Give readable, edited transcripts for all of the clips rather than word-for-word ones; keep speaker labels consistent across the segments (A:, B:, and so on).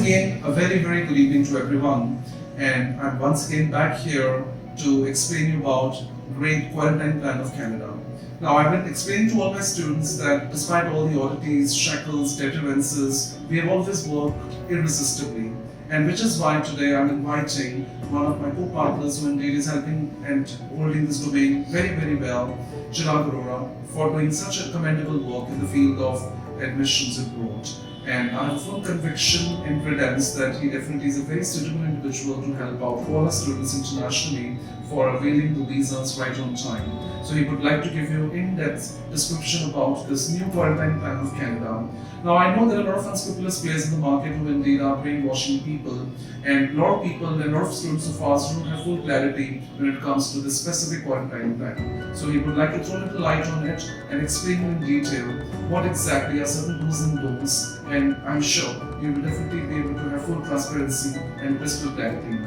A: again, a very, very good evening to everyone. And I'm once again back here to explain you about Great Quarantine Plan of Canada. Now, I've been explaining to all my students that despite all the oddities, shackles, deterrences, we have always worked irresistibly. And which is why today I'm inviting one of my co-partners who indeed is helping and holding this domain very, very well, Chirag Arora, for doing such a commendable work in the field of admissions abroad. And I have full conviction and credence that he definitely is a very suitable individual to help out all our students internationally for availing the visas right on time. So he would like to give you in-depth description about this new quarantine plan of Canada. Now I know there are a lot of unscrupulous players in the market who indeed are brainwashing people, and a lot of people and a lot of students of ours don't have full clarity when it comes to this specific quarantine plan. So he would like to throw a little light on it and explain in detail what exactly are certain do's and don'ts, and I'm sure you will definitely be able to have full transparency and crystal clarity.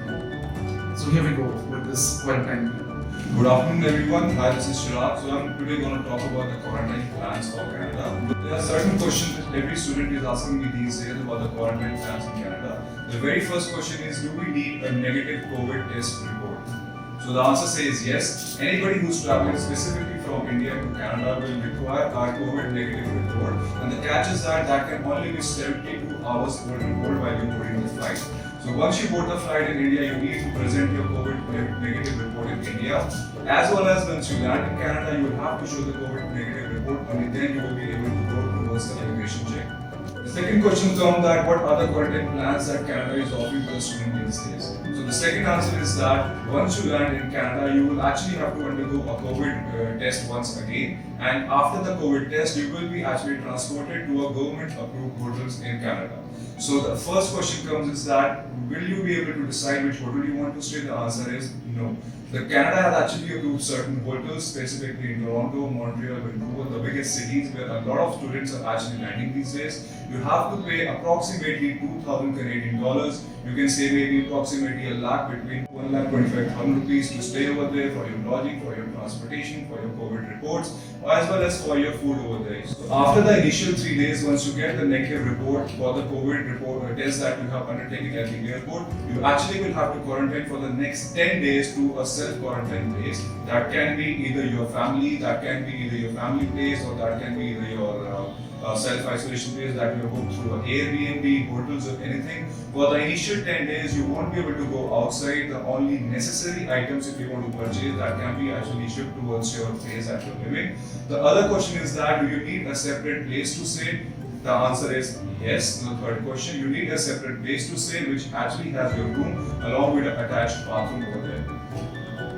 A: So here we go with this quarantine plan.
B: Good afternoon everyone, hi, this is Chirag. So I'm today going to talk about the quarantine plans for Canada. There are certain questions that every student is asking me these days about the quarantine plans in Canada. The very first question is, do we need a negative COVID test report? So the answer says yes. Anybody who's traveling specifically from India to Canada will require a COVID negative report. And the catch is that can only be 72 hours old while you're boarding the flight. So once you board the flight in India, you need to present your COVID negative report in India. As well as once you land in Canada, you will have to show the COVID negative report, only then you will be able to go towards the immigration check. The second question comes that what are the quarantine plans that Canada is offering to the student these days? So the second answer is that once you land in Canada, you will actually have to undergo a COVID test once again. And after the COVID test, you will be actually transported to a government-approved hotels in Canada. So the first question comes is that, will you be able to decide which hotel you want to stay? The answer is no. The Canada has actually approved certain hotels, specifically in Toronto, Montreal, Vancouver, the biggest cities where a lot of students are actually landing these days. You have to pay approximately 2,000 Canadian dollars. You can say maybe approximately a lakh, between 1,25,000 rupees to stay over there for your lodging, for your transportation, for your COVID reports, as well as for your food over there. So after the initial 3 days, once you get the negative report for the COVID report test that you have undertaken at the airport, you actually will have to quarantine for the next 10 days to a self-quarantine place. That can be either your family, that can be either your family place, or that can be either your self-isolation place that you book through an Airbnb, hotels, or anything. For the initial 10 days, you won't be able to go outside. The only necessary items if you want to purchase that can be actually shipped towards your place that you're living. The other question is that, do you need a separate place to stay? The answer is yes. The third question, you need a separate place to stay which actually has your room along with an attached bathroom over there.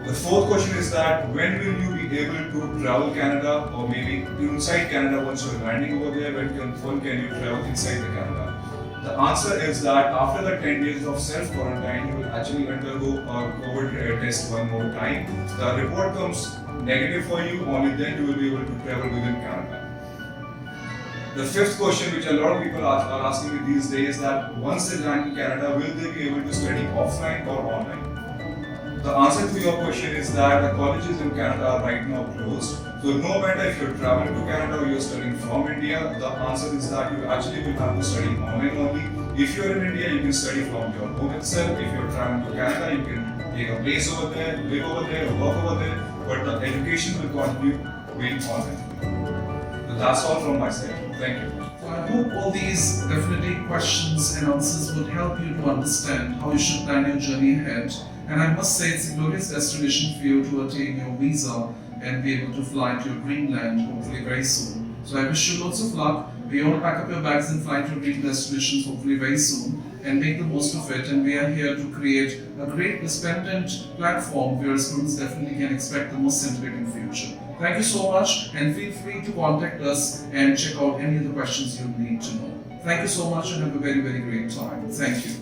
B: The fourth question is that, when will you be able to travel Canada, or maybe inside Canada once you're landing over there? When can you travel inside the Canada? The answer is that after the 10 days of self-quarantine, you will actually undergo a COVID test one more time. The report comes negative for you, only then you will be able to travel within Canada. The fifth question, which a lot of people are asking me these days, is that once they land in Canada, will they be able to study offline or online? The answer to your question is that the colleges in Canada are right now closed. So no matter if you're traveling to Canada or you're studying from India, the answer is that you actually will have to study online only. If you're in India, you can study from your home itself. If you're traveling to Canada, you can take a place over there, live over there, work over there, but the education will continue being online. So that's all from my side. Thank you.
A: So I hope all these definitely questions and answers would help you to understand how you should plan your journey ahead. And I must say, it's a glorious destination for you to attain your visa and be able to fly to your dreamland hopefully very soon. So I wish you lots of luck. We all pack up your bags and fly to your dream destinations hopefully very soon and make the most of it. And we are here to create a great resplendent platform where students definitely can expect the most scintillating future. Thank you so much, and feel free to contact us and check out any of the questions you need to know. Thank you so much and have a very, very great time. Thank you.